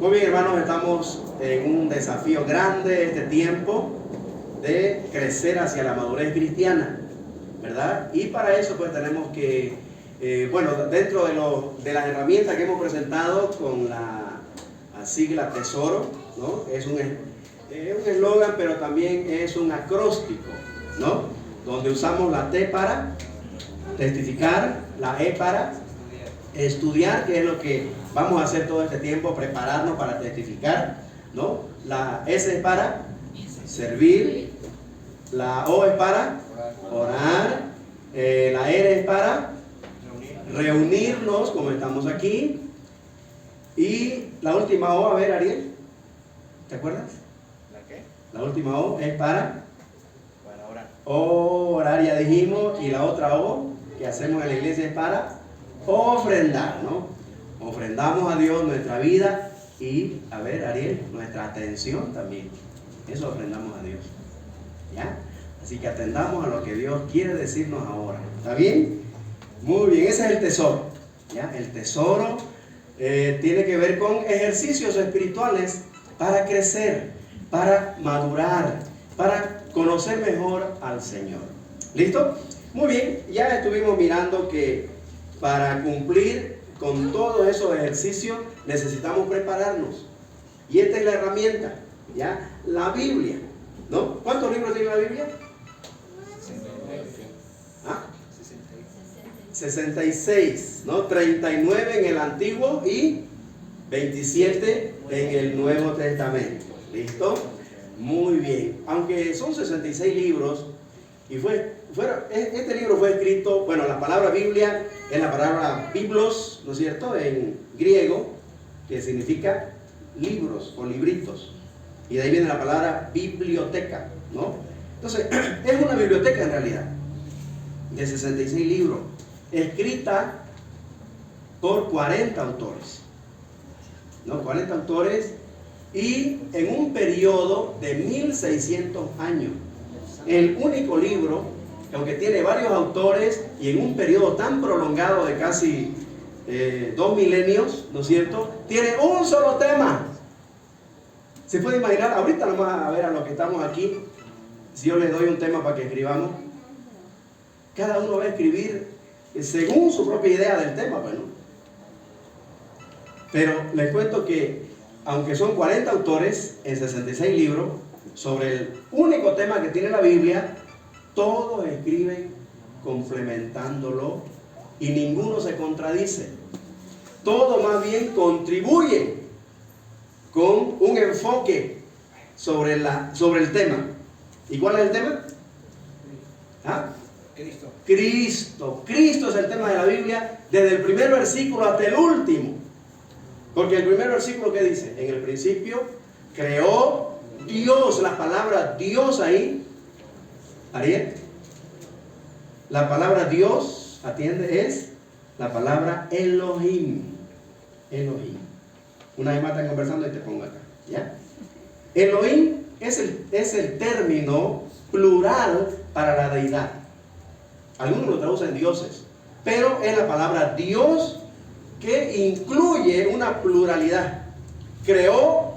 Muy bien, hermanos, estamos en un desafío grande este tiempo de crecer hacia la madurez cristiana, ¿verdad? Y para eso pues tenemos que, dentro de las herramientas que hemos presentado con la sigla Tesoro, ¿no? Es un eslogan, pero también es un acróstico, ¿no? Donde usamos la T para testificar, la E para estudiar, que es lo que vamos a hacer todo este tiempo, prepararnos para testificar, ¿no? La S es para servir, la O es para orar, la R es para reunirnos, como estamos aquí, y la última O, a ver, Ariel, ¿te acuerdas? ¿La qué? La última O es para Orar. orar, ya dijimos, y la otra O que hacemos en la iglesia es para ofrendar, ¿no? Ofrendamos a Dios nuestra vida y, a ver, Ariel, nuestra atención también. Eso ofrendamos a Dios, ¿ya? Así que atendamos a lo que Dios quiere decirnos ahora. ¿Está bien? Muy bien, ese es el tesoro, ¿ya? El tesoro tiene que ver con ejercicios espirituales para crecer, para madurar, para conocer mejor al Señor. ¿Listo? Muy bien, ya estuvimos mirando que para cumplir con todos esos ejercicios necesitamos prepararnos. Y esta es la herramienta, ¿ya? La Biblia, ¿no? ¿Cuántos libros tiene la Biblia? 66, ¿no? 39 en el Antiguo y 27 en el Nuevo Testamento. ¿Listo? Muy bien. Aunque son 66 libros, y este libro fue escrito, bueno, la palabra Biblia es la palabra biblos, ¿no es cierto?, en griego, que significa libros o libritos. Y de ahí viene la palabra biblioteca, ¿no? Entonces, es una biblioteca en realidad, de 66 libros, escrita por 40 autores, ¿no? 40 autores, y en un periodo de 1600 años. El único libro, aunque tiene varios autores y en un periodo tan prolongado de casi 2 milenios, ¿no es cierto?, tiene un solo tema. ¿Se puede imaginar? Ahorita vamos a ver a los que estamos aquí, si yo les doy un tema para que escribamos, cada uno va a escribir según su propia idea del tema, bueno. Pero les cuento que aunque son 40 autores en 66 libros, sobre el único tema que tiene la Biblia, todos escriben complementándolo y ninguno se contradice. Todo más bien contribuye con un enfoque sobre el tema. ¿Y cuál es el tema? ¿Ah? Cristo. Cristo es el tema de la Biblia desde el primer versículo hasta el último. Porque el primer versículo, ¿qué dice? En el principio creó Dios. La palabra Dios ahí, Ariel, la palabra Dios, atiende, es la palabra Elohim. Elohim. Una vez más están conversando y te pongo acá, ¿ya? Elohim es el término plural para la deidad. Algunos lo traducen dioses, pero es la palabra Dios que incluye una pluralidad. Creó,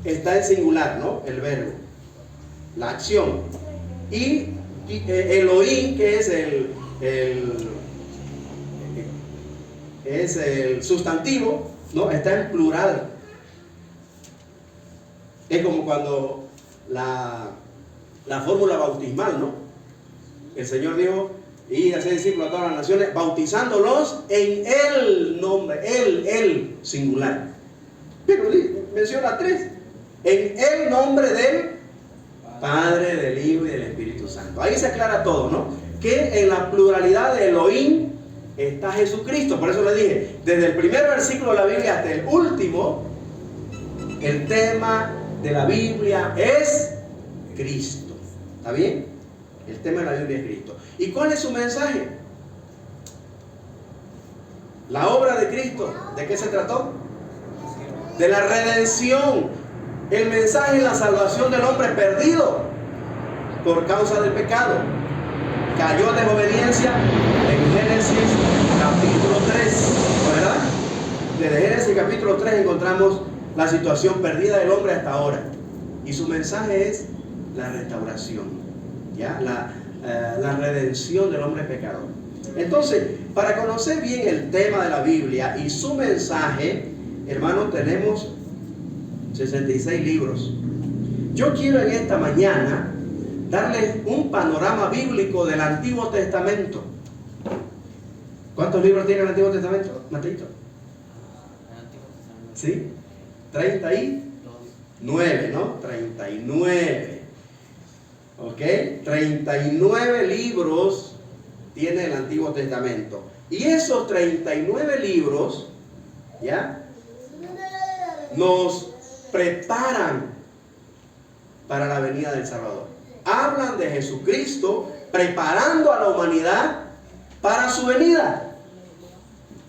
está en singular, ¿no? El verbo, la acción. Y Elohim, que es el sustantivo, ¿no? Está en plural. Es como cuando la fórmula bautismal, ¿no? El Señor dijo: y hacer discípulos a todas las naciones, bautizándolos en el nombre, el singular. Pero menciona 3. En el nombre del Padre, del Hijo y del Espíritu Santo. Ahí se aclara todo, ¿no? Que en la pluralidad de Elohim está Jesucristo. Por eso le dije, desde el primer versículo de la Biblia hasta el último, el tema de la Biblia es Cristo. ¿Está bien? El tema de la Biblia es Cristo. ¿Y cuál es su mensaje? La obra de Cristo, ¿de qué se trató? De la redención. El mensaje es la salvación del hombre perdido por causa del pecado. Cayó en desobediencia en Génesis capítulo 3, ¿verdad? Desde Génesis capítulo 3 encontramos la situación perdida del hombre hasta ahora. Y su mensaje es la restauración, ¿ya? La redención del hombre pecador. Entonces, para conocer bien el tema de la Biblia y su mensaje, hermanos, tenemos 66 libros. Yo quiero en esta mañana darles un panorama bíblico del Antiguo Testamento. ¿Cuántos libros tiene el Antiguo Testamento, Mateito? ¿Sí? 39, ¿no? 39. ¿Ok? 39 libros tiene el Antiguo Testamento. Y esos 39 libros, ¿ya? Nos preparan para la venida del Salvador. Hablan de Jesucristo preparando a la humanidad para su venida.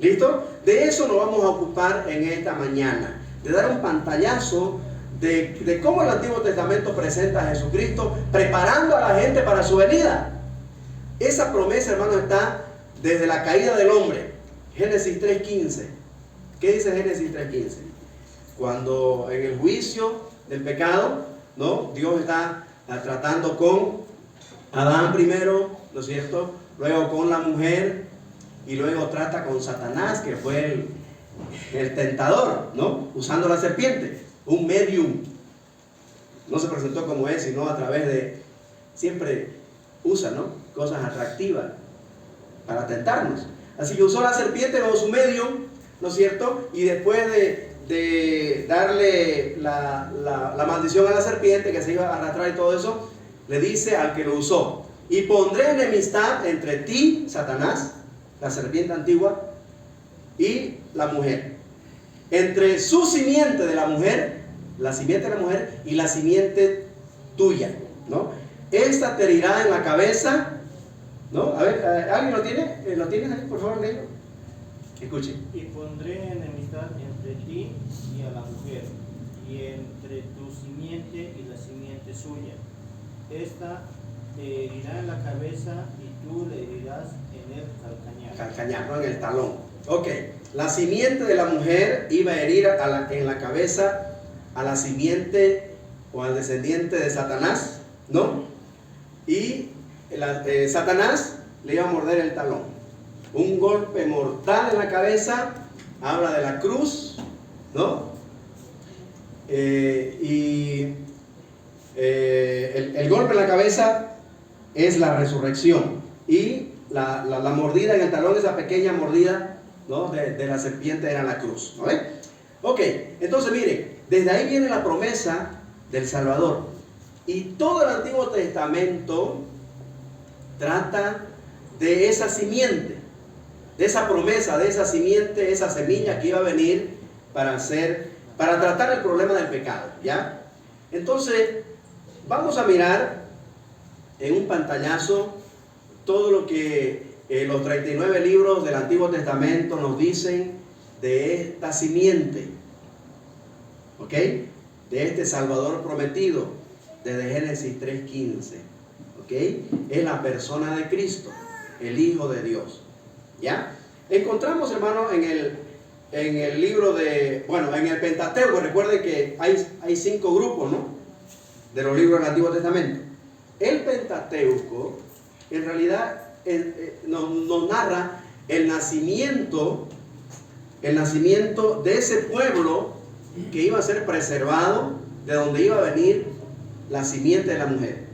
¿Listo? De eso nos vamos a ocupar en esta mañana, de dar un pantallazo de cómo el Antiguo Testamento presenta a Jesucristo preparando a la gente para su venida. Esa promesa, hermano, está desde la caída del hombre. Génesis 3:15. ¿Qué dice Génesis 3:15? Cuando en el juicio del pecado, ¿no? Dios está tratando con Adán primero, ¿no es cierto? Luego con la mujer y luego trata con Satanás, que fue el tentador, ¿no? Usando la serpiente, un medium. No se presentó como es, sino a través de, siempre usa, ¿no? Cosas atractivas para tentarnos. Así que usó la serpiente como su medium, ¿no es cierto? Y después de darle la maldición a la serpiente que se iba a arrastrar y todo eso, le dice al que lo usó: y pondré enemistad entre ti, Satanás, la serpiente antigua, y la mujer, entre su simiente de la mujer, la simiente de la mujer, y la simiente tuya, ¿no? Esta te herirá en la cabeza, ¿no? A ver, ¿alguien lo tiene? ¿Lo tienes ahí? Por favor, léelo. Escuche. Y pondré enemistad entre ti y a la mujer, y entre tu simiente y la simiente suya. Esta te herirá en la cabeza y tú le herirás en el calcañar. Calcañar, no en el talón. Ok, la simiente de la mujer iba a herir en la cabeza a la simiente o al descendiente de Satanás, ¿no? Y Satanás le iba a morder el talón. Un golpe mortal en la cabeza, habla de la cruz, ¿no? El golpe en la cabeza es la resurrección. Y la mordida en el talón, esa pequeña mordida, ¿no? de la serpiente, era la cruz, ¿no? Ok, entonces miren, desde ahí viene la promesa del Salvador. Y todo el Antiguo Testamento trata de esa simiente, de esa promesa, de esa simiente, esa semilla que iba a venir para tratar el problema del pecado, ¿ya? Entonces, vamos a mirar en un pantallazo todo lo que los 39 libros del Antiguo Testamento nos dicen de esta simiente, ¿ok? De este Salvador prometido, desde Génesis 3:15, ¿ok? Es la persona de Cristo, el Hijo de Dios, ¿ya? Encontramos, hermano, en el libro en el Pentateuco. Recuerden que hay 5 grupos, ¿no? De los libros del Antiguo Testamento. El Pentateuco, en realidad, nos narra el nacimiento de ese pueblo que iba a ser preservado, de donde iba a venir la simiente de la mujer,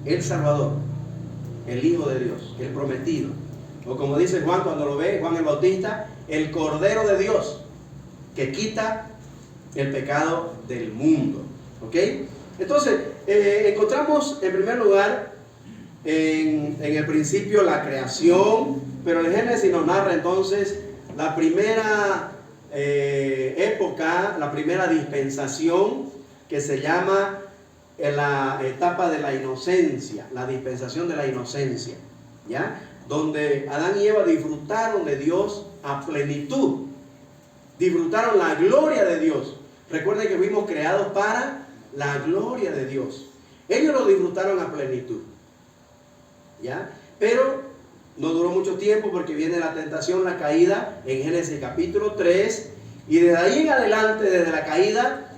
el Salvador, el Hijo de Dios, el prometido, o como dice Juan cuando lo ve, Juan el Bautista, el Cordero de Dios que quita el pecado del mundo, ¿ok? Entonces, encontramos en primer lugar en el principio la creación, pero el Génesis nos narra entonces la primera época, la primera dispensación, que se llama la etapa de la inocencia, la dispensación de la inocencia, ¿ya? Donde Adán y Eva disfrutaron de Dios a plenitud, disfrutaron la gloria de Dios. Recuerden que fuimos creados para la gloria de Dios. Ellos lo disfrutaron a plenitud, ¿ya? Pero no duró mucho tiempo, porque viene la tentación, la caída en Génesis capítulo 3, Y desde ahí en adelante, desde la caída,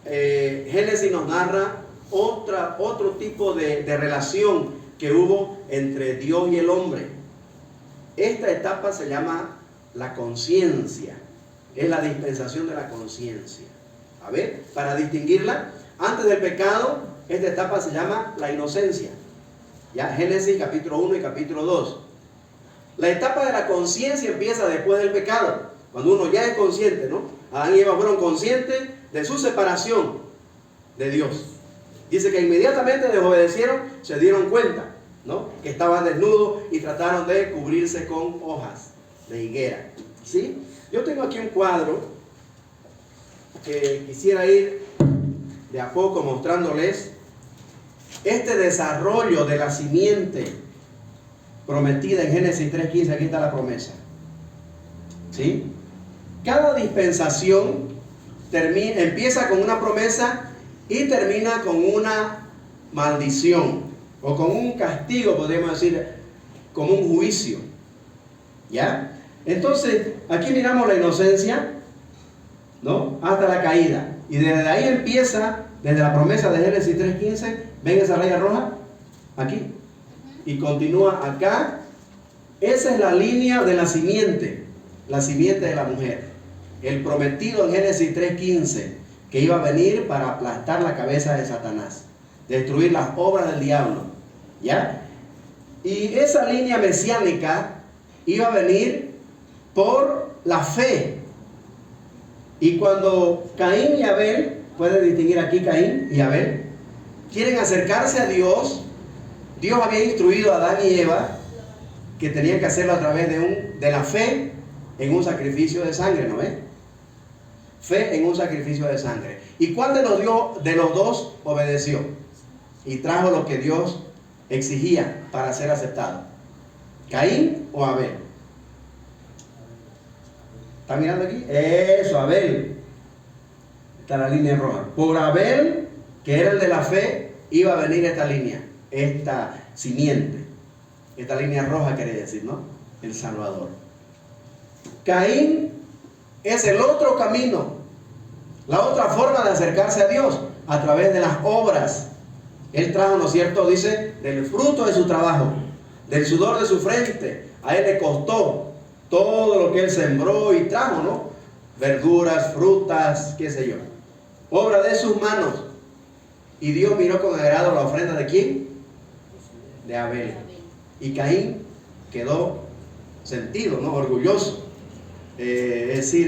Génesis nos narra otro tipo de relación que hubo entre Dios y el hombre. Esta etapa se llama la conciencia, es la dispensación de la conciencia. A ver, para distinguirla, antes del pecado, esta etapa se llama la inocencia. Ya, Génesis capítulo 1 y capítulo 2. La etapa de la conciencia empieza después del pecado, cuando uno ya es consciente, ¿no? Adán y Eva fueron conscientes de su separación de Dios. Dice que inmediatamente desobedecieron, se dieron cuenta, ¿no?, que estaban desnudos y trataron de cubrirse con hojas de higuera. ¿Sí? Yo tengo aquí un cuadro que quisiera ir de a poco mostrándoles este desarrollo de la simiente prometida en Génesis 3:15. Aquí está la promesa. ¿Sí? Cada dispensación empieza con una promesa y termina con una maldición o con un castigo, podríamos decir, como un juicio. ¿Ya? Entonces, aquí miramos la inocencia, ¿no?, hasta la caída. Y desde ahí empieza, desde la promesa de Génesis 3:15, ven esa raya roja, aquí, y continúa acá. Esa es la línea de la simiente de la mujer. El prometido en Génesis 3:15, que iba a venir para aplastar la cabeza de Satanás, destruir las obras del diablo. ¿Ya? Y esa línea mesiánica iba a venir por la fe. Y cuando Caín y Abel, pueden distinguir aquí Caín y Abel, quieren acercarse a Dios, Dios había instruido a Adán y Eva que tenían que hacerlo a través de la fe en un sacrificio de sangre, ¿no ves? Fe en un sacrificio de sangre. ¿Y cuál de los dos obedeció y trajo lo que Dios exigía para ser aceptado? ¿Caín o Abel? ¿Está mirando aquí? Eso, Abel. Está la línea roja. Por Abel, que era el de la fe, iba a venir esta línea, esta simiente. Esta línea roja quiere decir, ¿no?, el Salvador. Caín es el otro camino, la otra forma de acercarse a Dios, a través de las obras. Él trajo, ¿no es cierto?, dice, del fruto de su trabajo, del sudor de su frente. A él le costó todo lo que él sembró y trajo, ¿no?, verduras, frutas, qué sé yo, obra de sus manos. Y Dios miró con agrado la ofrenda ¿de quién? De Abel. Y Caín quedó sentido, ¿no?, orgulloso. Es decir,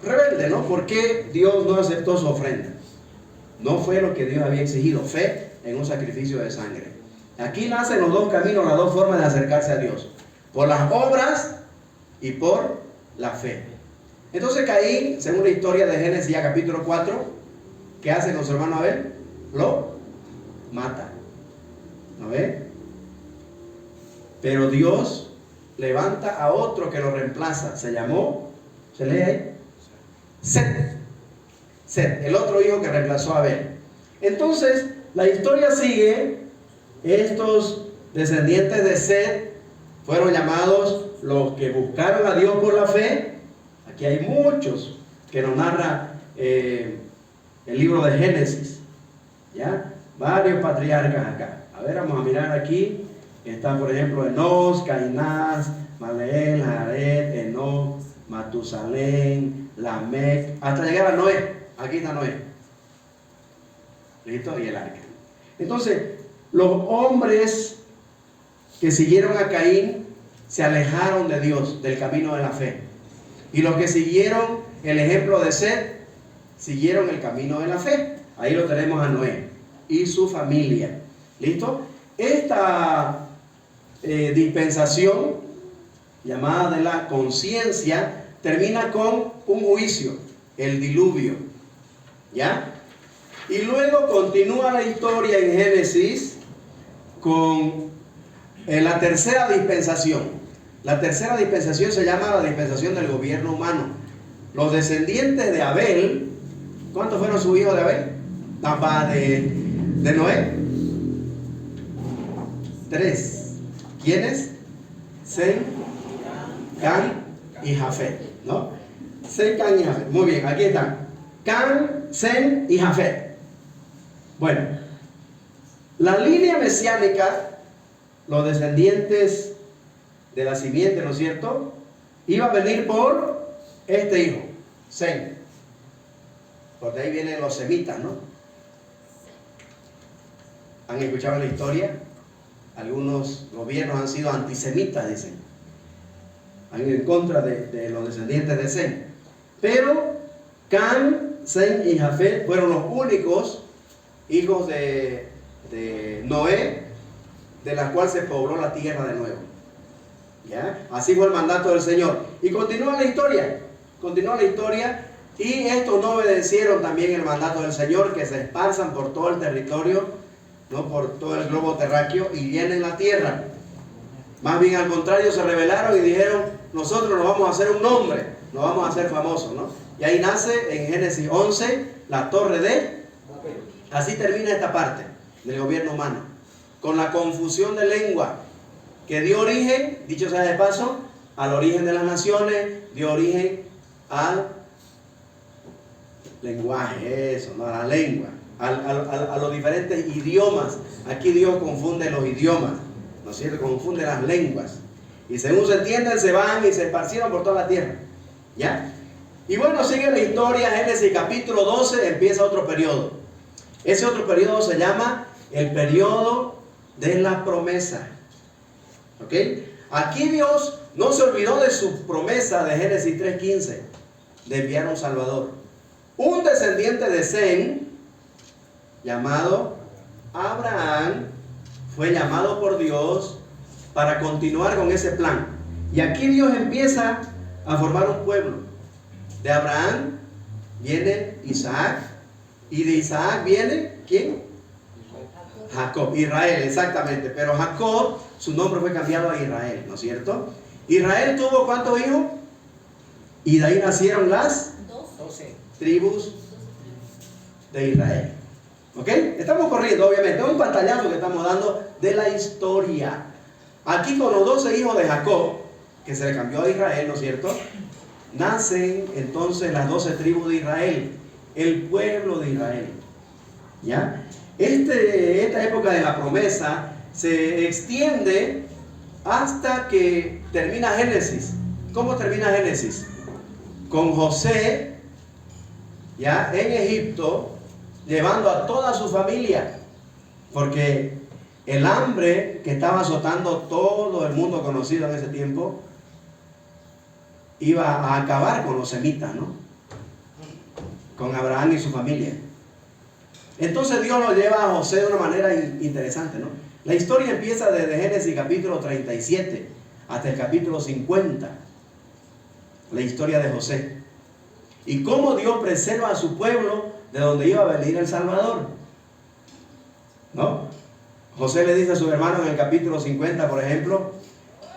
rebelde, ¿no? ¿Por qué Dios no aceptó su ofrenda? No fue lo que Dios había exigido, fe en un sacrificio de sangre. Aquí nacen los dos caminos, las dos formas de acercarse a Dios: por las obras y por la fe. Entonces Caín, según la historia de Génesis ya capítulo 4, ¿qué hace con su hermano Abel? Lo mata. ¿No ve? Pero Dios levanta a otro que lo reemplaza. Se llamó, ¿se lee ahí? Set, el otro hijo que reemplazó a Abel. Entonces, la historia sigue. Estos descendientes de Set fueron llamados los que buscaron a Dios por la fe. Aquí hay muchos que nos narra el libro de Génesis. ¿Ya? Varios patriarcas acá. A ver, vamos a mirar aquí. Está, por ejemplo, Enos, Cainás, Maleel, Jared, Enoc, Matusalén, Lamec, hasta llegar a Noé. Aquí está Noé. ¿Listo? Y el arca. Entonces, los hombres que siguieron a Caín se alejaron de Dios, del camino de la fe. Y los que siguieron el ejemplo de Set, siguieron el camino de la fe. Ahí lo tenemos a Noé y su familia. ¿Listo? Esta dispensación llamada de la conciencia termina con un juicio, el diluvio. ¿Ya? Y luego continúa la historia en Génesis con la tercera dispensación. La tercera dispensación se llama la dispensación del gobierno humano. Los descendientes de Abel, ¿cuántos fueron sus hijos de Abel? De Noé. 3. ¿Quiénes? Sem, Cam y Jafet, ¿no? Sem, Cam y Jafet. Muy bien, aquí están. Cam, Sem y Jafet. Bueno, la línea mesiánica, los descendientes de la simiente, ¿no es cierto?, iba a venir por este hijo, Sem. Porque ahí vienen los semitas, ¿no? ¿Han escuchado la historia? Algunos gobiernos han sido antisemitas, dicen. Han ido en contra de los descendientes de Sem. Pero Cam, Sem y Jafet fueron los únicos hijos de Noé, de la cual se pobló la tierra de nuevo. ¿Ya? Así fue el mandato del Señor. Y continúa la historia. Y estos no obedecieron también el mandato del Señor, que se esparzan por todo el territorio, no por todo el globo terráqueo, y llenen la tierra. Más bien al contrario, se rebelaron y dijeron: nosotros nos vamos a hacer un nombre, nos vamos a hacer famosos, ¿no? Y ahí nace en Génesis 11 la torre de... Así termina esta parte del gobierno humano, con la confusión de lengua que dio origen, dicho sea de paso, al origen de las naciones, dio origen al lenguaje, eso, ¿no? A la lengua, a los diferentes idiomas. Aquí Dios confunde los idiomas, ¿no es cierto? Confunde las lenguas. Y según se entienden, se van y se esparcieron por toda la tierra. ¿Ya? Y bueno, sigue la historia. Génesis capítulo 12, empieza otro periodo. Ese otro periodo se llama el periodo de la promesa. ¿Ok? Aquí Dios no se olvidó de su promesa de Génesis 3:15, de enviar a un Salvador. Un descendiente de Sem, llamado Abraham, fue llamado por Dios para continuar con ese plan. Y aquí Dios empieza a formar un pueblo. De Abraham viene Isaac, y de Isaac viene, ¿quién? Jacob, Israel, exactamente. Pero Jacob, su nombre fue cambiado a Israel, ¿no es cierto? Israel tuvo ¿cuántos hijos? Y de ahí nacieron las 12 tribus de Israel. ¿Ok? Estamos corriendo, obviamente. Es un pantallazo que estamos dando de la historia. Aquí con los 12 hijos de Jacob, que se le cambió a Israel, ¿no es cierto?, nacen entonces las 12 tribus de Israel, el pueblo de Israel. ¿Ya? Esta época de la promesa se extiende hasta que termina Génesis. ¿Cómo termina Génesis? Con José, ya en Egipto, llevando a toda su familia, porque el hambre que estaba azotando todo el mundo conocido en ese tiempo iba a acabar con los semitas, ¿no? Con Abraham y su familia. Entonces Dios lo lleva a José de una manera interesante, ¿no? La historia empieza desde Génesis capítulo 37 hasta el capítulo 50. La historia de José. Y cómo Dios preserva a su pueblo de donde iba a venir el Salvador, ¿no? José le dice a sus hermanos en el capítulo 50, por ejemplo: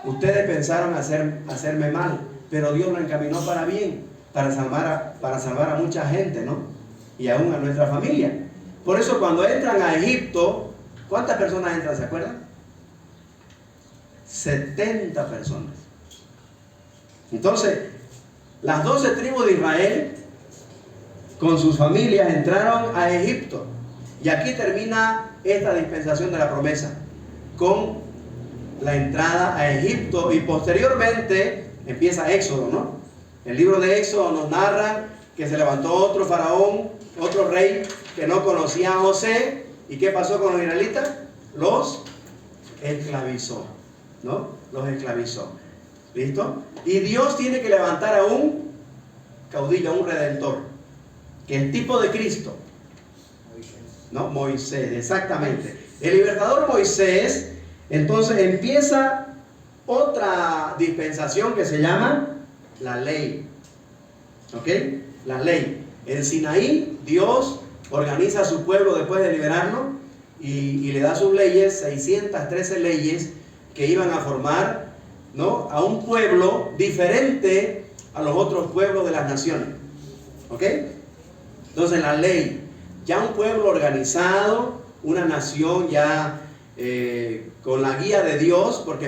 ustedes pensaron hacerme mal, pero Dios lo encaminó para bien, para salvar a mucha gente, ¿no? Y aún a nuestra familia. Por eso cuando entran a Egipto, ¿cuántas personas entran? ¿Se acuerdan? 70 personas. Entonces, las 12 tribus de Israel, con sus familias, entraron a Egipto. Y aquí termina esta dispensación de la promesa, con la entrada a Egipto. Y posteriormente empieza Éxodo, ¿no? El libro de Éxodo nos narra que se levantó otro faraón, otro rey que no conocía a José. ¿Y qué pasó con los israelitas? Los esclavizó, ¿no? Los esclavizó. ¿Listo? Y Dios tiene que levantar a un caudillo, a un redentor, que es tipo de Cristo, ¿no? Moisés, exactamente. El libertador Moisés, entonces empieza otra dispensación que se llama la ley. ¿Ok? La ley. En Sinaí, Dios organiza a su pueblo después de liberarlo y le da sus leyes, 613 leyes que iban a formar, ¿no?, a un pueblo diferente a los otros pueblos de las naciones. ¿Ok? Entonces la ley, ya un pueblo organizado, una nación ya con la guía de Dios, porque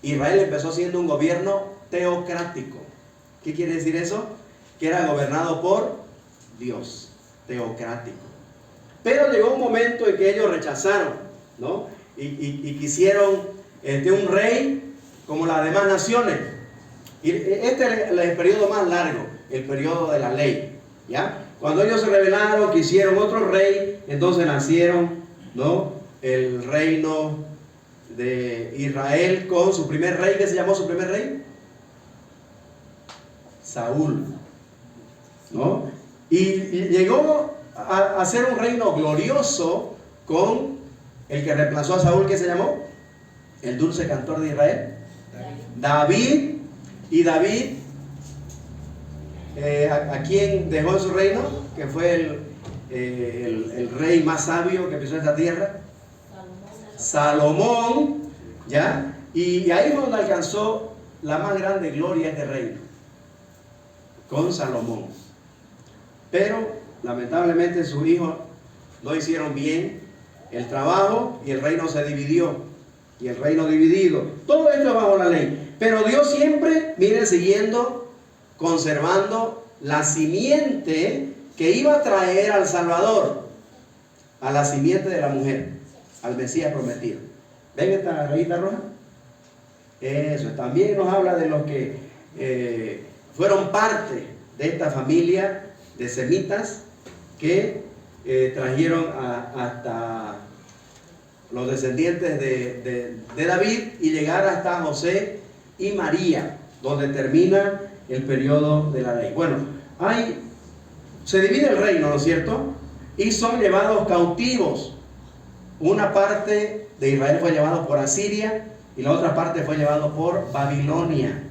Israel empezó siendo un gobierno teocrático. ¿Qué quiere decir eso? Que era gobernado por Dios, teocrático. Pero llegó un momento en que ellos rechazaron, ¿no? Y quisieron un rey como las demás naciones. Y este es el periodo más largo, el periodo de la ley, ¿ya? Cuando ellos se rebelaron, quisieron otro rey, entonces nacieron, ¿no?, el reino de Israel con su primer rey. ¿Qué se llamó su primer rey? Saúl, ¿no? Y llegó a ser un reino glorioso con el que reemplazó a Saúl, que se llamó el dulce cantor de Israel, David. Y David, ¿a quién dejó en su reino? Que fue el rey más sabio que pisó esta tierra, Salomón, ¿ya? Y ahí fue donde alcanzó la más grande gloria de este reino, con Salomón. Pero lamentablemente sus hijos no hicieron bien el trabajo y el reino se dividió. Y el reino dividido, todo esto bajo la ley. Pero Dios siempre, miren, siguiendo, conservando la simiente que iba a traer al Salvador, a la simiente de la mujer, al Mesías prometido. ¿Ven esta rayita roja? Eso también nos habla de los que fueron parte de esta familia de semitas que trajeron hasta los descendientes de David y llegar hasta José y María, donde termina el periodo de la ley. Bueno, se divide el reino, ¿no es cierto? Y son llevados cautivos. Una parte de Israel fue llevado por Asiria y la otra parte fue llevado por Babilonia,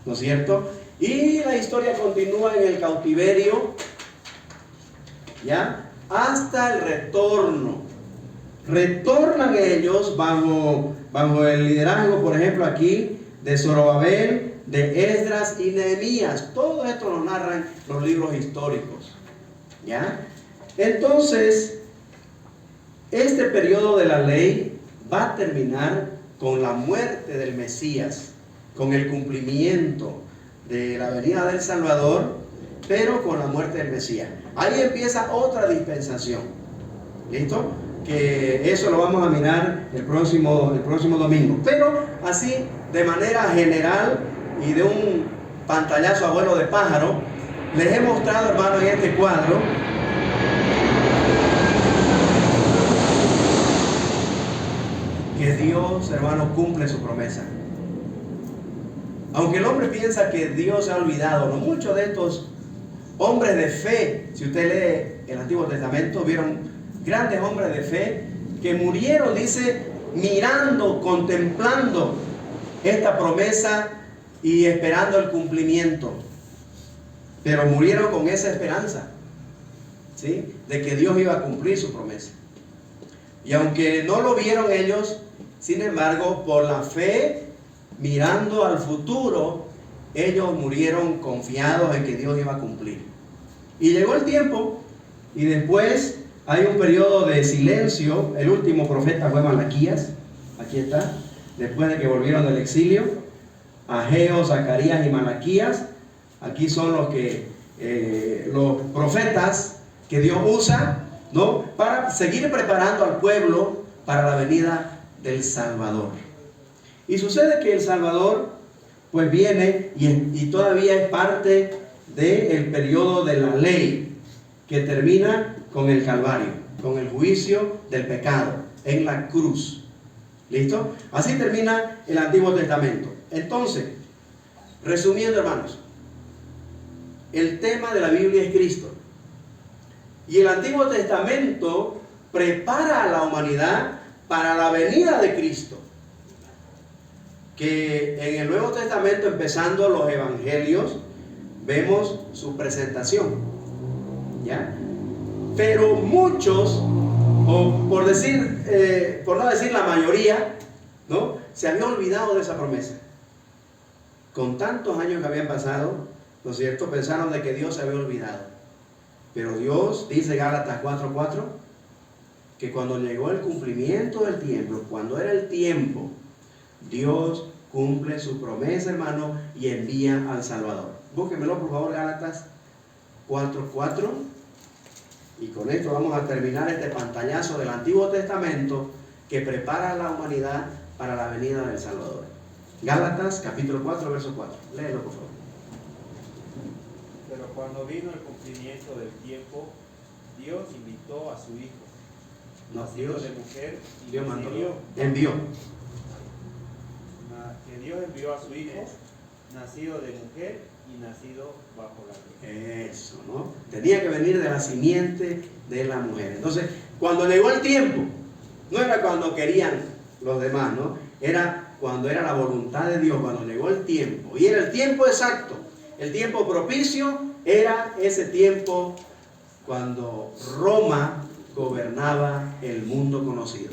¿no es cierto? Y la historia continúa en el cautiverio, ¿ya?, hasta el retorno. Retornan ellos bajo el liderazgo, por ejemplo, aquí de Zorobabel, de Esdras y Nehemías. Todo esto nos narran los libros históricos, ¿ya? Entonces, este periodo de la ley va a terminar con la muerte del Mesías, con el cumplimiento de la venida del Salvador, pero con la muerte del Mesías. Ahí empieza otra dispensación. ¿Listo? Que eso lo vamos a mirar el próximo domingo. Pero así, de manera general y de un pantallazo a vuelo de pájaro, les he mostrado, hermano, en este cuadro que Dios, hermano, cumple su promesa. Aunque el hombre piensa que Dios se ha olvidado, ¿no? Muchos de estos hombres de fe, si usted lee el Antiguo Testamento, vieron grandes hombres de fe que murieron, dice, mirando, contemplando esta promesa y esperando el cumplimiento. Pero murieron con esa esperanza, ¿sí?, de que Dios iba a cumplir su promesa. Y aunque no lo vieron ellos, sin embargo, por la fe, mirando al futuro, ellos murieron confiados en que Dios iba a cumplir. Y llegó el tiempo, y después hay un periodo de silencio. El último profeta fue Malaquías, aquí está, después de que volvieron del exilio. Ageo, Zacarías y Malaquías, aquí son los profetas que Dios usa, ¿no?, para seguir preparando al pueblo para la venida del Salvador. Y sucede que el Salvador pues viene y todavía es parte del periodo de la ley, que termina con el Calvario, con el juicio del pecado en la cruz. ¿Listo? Así termina el Antiguo Testamento. Entonces, resumiendo, hermanos, el tema de la Biblia es Cristo. Y el Antiguo Testamento prepara a la humanidad para la venida de Cristo. Que en el Nuevo Testamento, empezando los evangelios, vemos su presentación, ¿ya? Pero muchos, o por no decir la mayoría, ¿no?, se habían olvidado de esa promesa. Con tantos años que habían pasado, ¿no es cierto?, pensaron de que Dios se había olvidado. Pero Dios, dice Gálatas 4:4, que cuando llegó el cumplimiento del tiempo, cuando era el tiempo, Dios cumple su promesa, hermano, y envía al Salvador. Búsquenmelo, por favor, Gálatas 4:4. Y con esto vamos a terminar este pantallazo del Antiguo Testamento que prepara a la humanidad para la venida del Salvador. Gálatas capítulo 4, verso 4. Léelo, por favor. Pero cuando vino el cumplimiento del tiempo, Dios invitó a su Hijo, No, nacido Dios, de mujer, y Dios mandó, envió. envió. Que Dios envió a su Hijo, nacido de mujer y nacido bajo la ley. Eso, ¿no? Tenía que venir de la simiente de la mujer. Entonces, cuando llegó el tiempo, no era cuando querían los demás, ¿no? Era cuando era la voluntad de Dios, cuando llegó el tiempo. Y era el tiempo exacto, el tiempo propicio, era ese tiempo cuando Roma gobernaba el mundo conocido.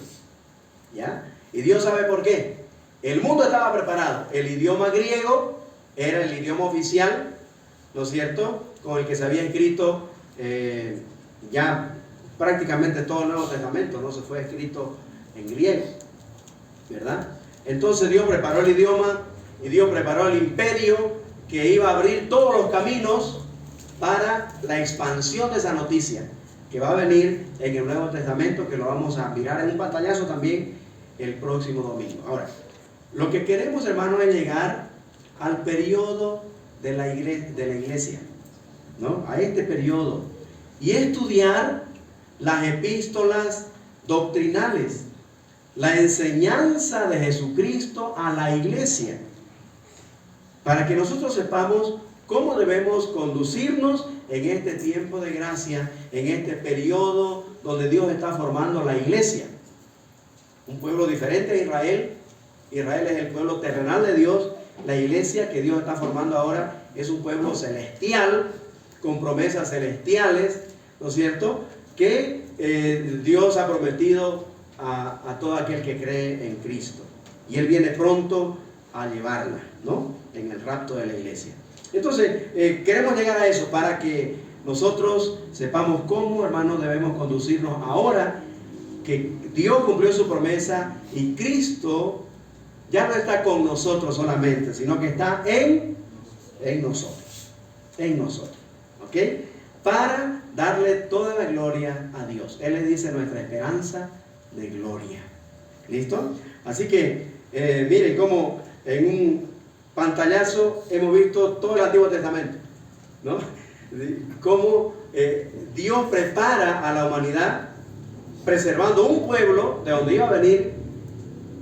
¿Ya? Y Dios sabe por qué. El mundo estaba preparado. El idioma griego era el idioma oficial, ¿no es cierto?, con el que se había escrito ya prácticamente todo el Nuevo Testamento, ¿no? Se fue escrito en griego, ¿verdad? Entonces Dios preparó el idioma y Dios preparó el imperio que iba a abrir todos los caminos para la expansión de esa noticia que va a venir en el Nuevo Testamento, que lo vamos a mirar en un pantallazo también el próximo domingo. Ahora, lo que queremos, hermanos, es llegar al periodo de la iglesia, ¿no? A este periodo, y estudiar las epístolas doctrinales, la enseñanza de Jesucristo a la iglesia, para que nosotros sepamos cómo debemos conducirnos en este tiempo de gracia, en este periodo donde Dios está formando la iglesia. Un pueblo diferente a Israel. Israel es el pueblo terrenal de Dios. La iglesia que Dios está formando ahora es un pueblo celestial, con promesas celestiales, ¿no es cierto?, que Dios ha prometido a todo aquel que cree en Cristo. Y Él viene pronto a llevarla, ¿no?, en el rapto de la iglesia. Entonces, queremos llegar a eso para que nosotros sepamos cómo, hermanos, debemos conducirnos ahora que Dios cumplió su promesa y Cristo ya no está con nosotros solamente, sino que está en nosotros, ¿ok? Para darle toda la gloria a Dios. Él le dice nuestra esperanza de gloria. ¿Listo? Así que, miren cómo en un pantallazo hemos visto todo el Antiguo Testamento, ¿no? Cómo Dios prepara a la humanidad preservando un pueblo de donde iba a venir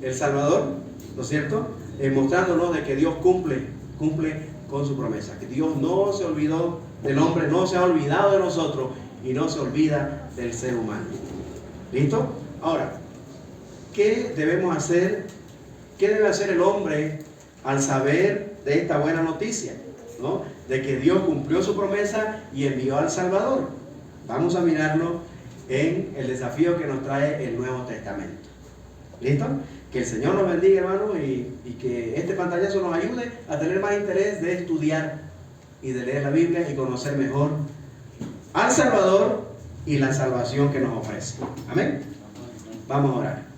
el Salvador, ¿no es cierto? Mostrándonos de que Dios cumple con su promesa, que Dios no se olvidó del hombre, no se ha olvidado de nosotros y no se olvida del ser humano. ¿Listo? Ahora, ¿qué debemos hacer? ¿Qué debe hacer el hombre al saber de esta buena noticia, ¿no?, de que Dios cumplió su promesa y envió al Salvador? Vamos a mirarlo en el desafío que nos trae el Nuevo Testamento. ¿Listo? Que el Señor nos bendiga, hermanos, y que este pantallazo nos ayude a tener más interés de estudiar y de leer la Biblia y conocer mejor al Salvador y la salvación que nos ofrece. Amén. Vamos a orar.